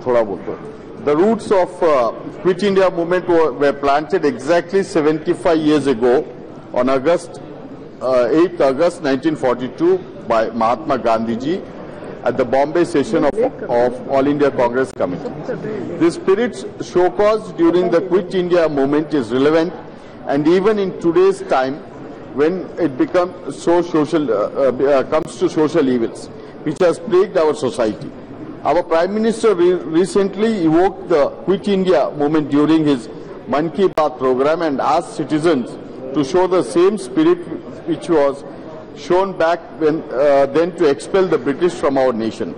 थोड़ा बोलते हैं. The roots of Quit India movement were planted exactly 75 years ago on 8th August 1942 by Mahatma Gandhi ji at the Bombay session of All India Congress Committee. The spirit show cause during the Quit India movement is relevant, and even in today's time when it becomes so social, comes to social evils which has plagued our society. Our Prime Minister recently evoked the Quit India movement during his Man Ki Baat program and asked citizens to show the same spirit which was shown back when, then to expel the British from our nation.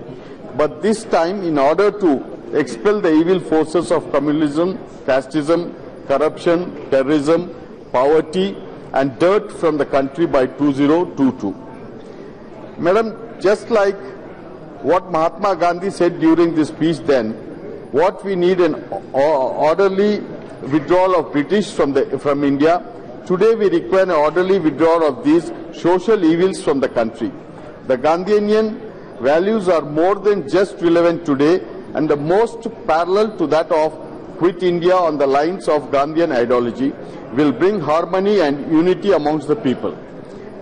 But this time, in order to expel the evil forces of communism, casteism, corruption, terrorism, poverty and dirt from the country by 2022. Madam, just like what Mahatma Gandhi said during this speech then, what we need an orderly withdrawal of British from India. Today we require an orderly withdrawal of these social evils from the country. The Gandhian values are more than just relevant today and the most parallel to that of Quit India on the lines of Gandhian ideology will bring harmony and unity amongst the people.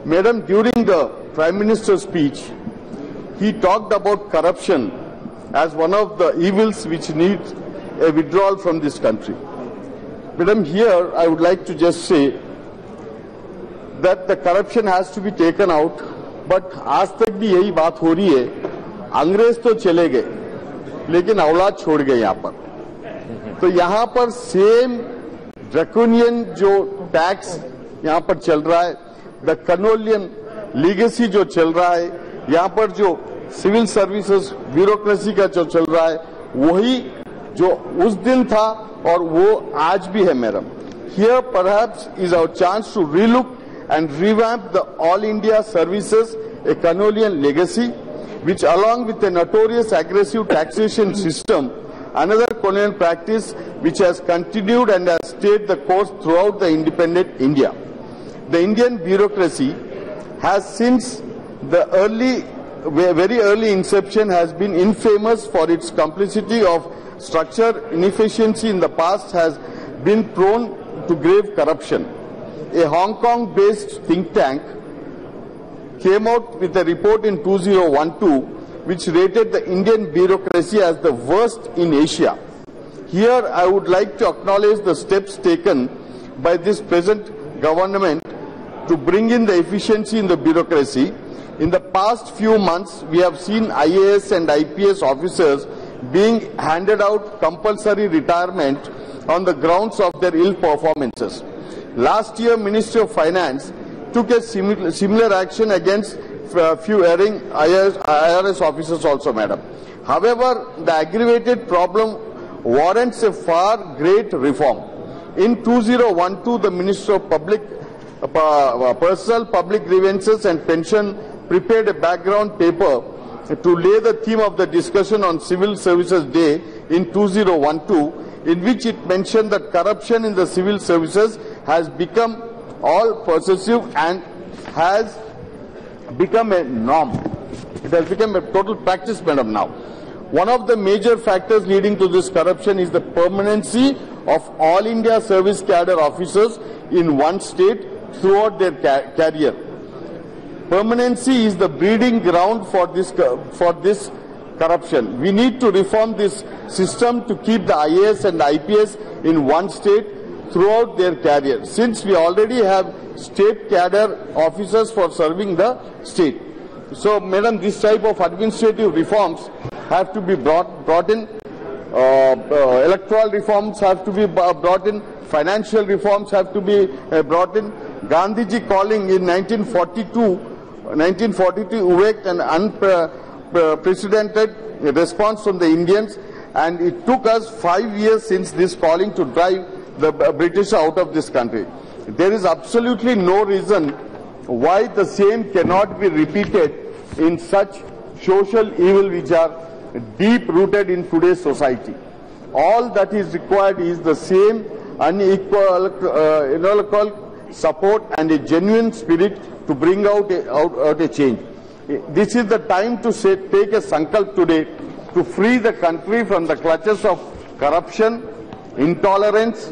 Madam, during the Prime Minister's speech, he talked about corruption as one of the evils which needs a withdrawal from this country. Madam, here I would like to just say that the corruption has to be taken out, but आज तक भी यही बात हो रही है, अंग्रेज तो चले गए, लेकिन औलाद छोड़ गए यहाँ पर. तो यहाँ पर सेम ड्रैकोनियन जो टैक्स यहाँ पर चल रहा है, द कनोलियन लीगेसी जो चल रहा है, यहाँ पर जो सिविल सर्विसेज ब्यूरोक्रेसी का जो चल रहा है, वही जो उस दिन था और वो आज भी है. Madam, here perhaps is our chance to relook and revamp the All India services, a colonial legacy, which along with a notorious aggressive taxation system, another colonial practice which has continued and has stayed the course throughout the independent India. The Indian bureaucracy has since the very early inception has been infamous for its complicity of structure inefficiency in the past, has been prone to grave corruption. A Hong Kong-based think tank came out with a report in 2012 which rated the Indian bureaucracy as the worst in Asia. Here I would like to acknowledge the steps taken by this present government to bring in the efficiency in the bureaucracy. In the past few months, we have seen IAS and IPS officers being handed out compulsory retirement on the grounds of their ill performances. Last year, Ministry of Finance took a similar action against few erring IRS officers also, Madam. However, the aggravated problem warrants a far great reform. In 2012, the Ministry of Personal Public Grievances and Pension prepared a background paper to lay the theme of the discussion on Civil Services Day in 2012, in which it mentioned that corruption in the civil services has become all-pervasive and has become a norm. It has become a total practice, Madam, now. One of the major factors leading to this corruption is the permanency of all India service cadre officers in one state throughout their career. Permanency is the breeding ground for this corruption. We need to reform this system to keep the IAS and IPS in one state throughout their career, since we already have state cadre officers for serving the state. So, Madam, this type of administrative reforms have to be brought in. Electoral reforms have to be brought in. Financial reforms have to be brought in. Gandhiji calling in 1942 evoked an unprecedented response from the Indians, and it took us 5 years since this calling to drive the British out of this country. There is absolutely no reason why the same cannot be repeated in such social evil which are deep rooted in today's society. All that is required is the same unequal support and a genuine spirit to bring out a change. This is the time to take a sankalp today to free the country from the clutches of corruption, intolerance,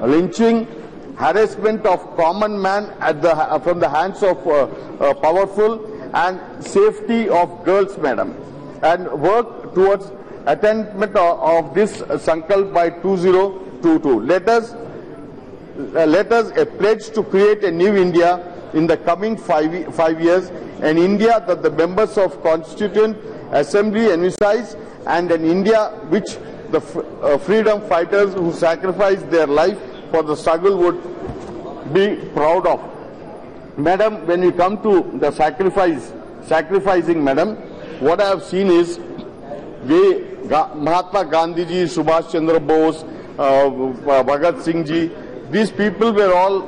lynching, harassment of common man from the hands of powerful, and safety of girls, madam, and work towards attainment of this Sankalp by 2022. Let us a pledge to create a new India in the coming 5 years, an India that the members of Constituent Assembly envisage, and an India which the freedom fighters who sacrificed their life for the struggle would be proud of. Madam, when you come to the sacrificing, madam, what I have seen is Mahatma Gandhi ji, Subhash Chandra Bose, Bhagat Singh ji, these people were all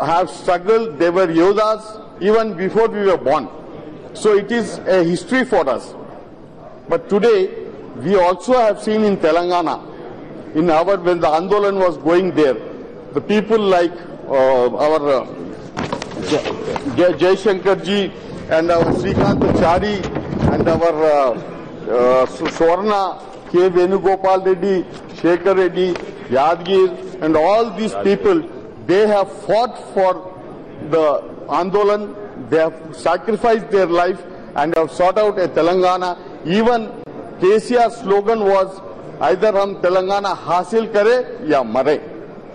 have struggled. They were Yodhas even before we were born. So it is a history for us. But today, we also have seen in Telangana, when the Andolan was going there, the people like our Jai Shankar ji and our Srikant Chari and our Swarna, K. Venugopal Reddy, Shekhar Reddy, Yadgir, and all these people, they have fought for the Andolan, they have sacrificed their life and have sought out a Telangana. Even KCR's slogan was, either hum Telangana hasil kare ya mare.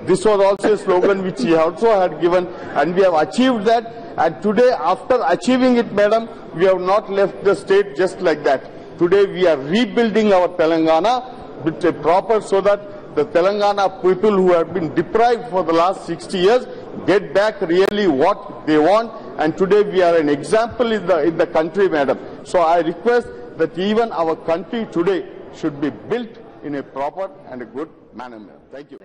This was also a slogan which he also had given, and we have achieved that. And today, after achieving it, madam, we have not left the state just like that. Today, we are rebuilding our Telangana with a proper, so that the Telangana people who have been deprived for the last 60 years get back really what they want. And today, we are an example in the country, madam. So I request that even our country today should be built in a proper and a good manner. Thank you.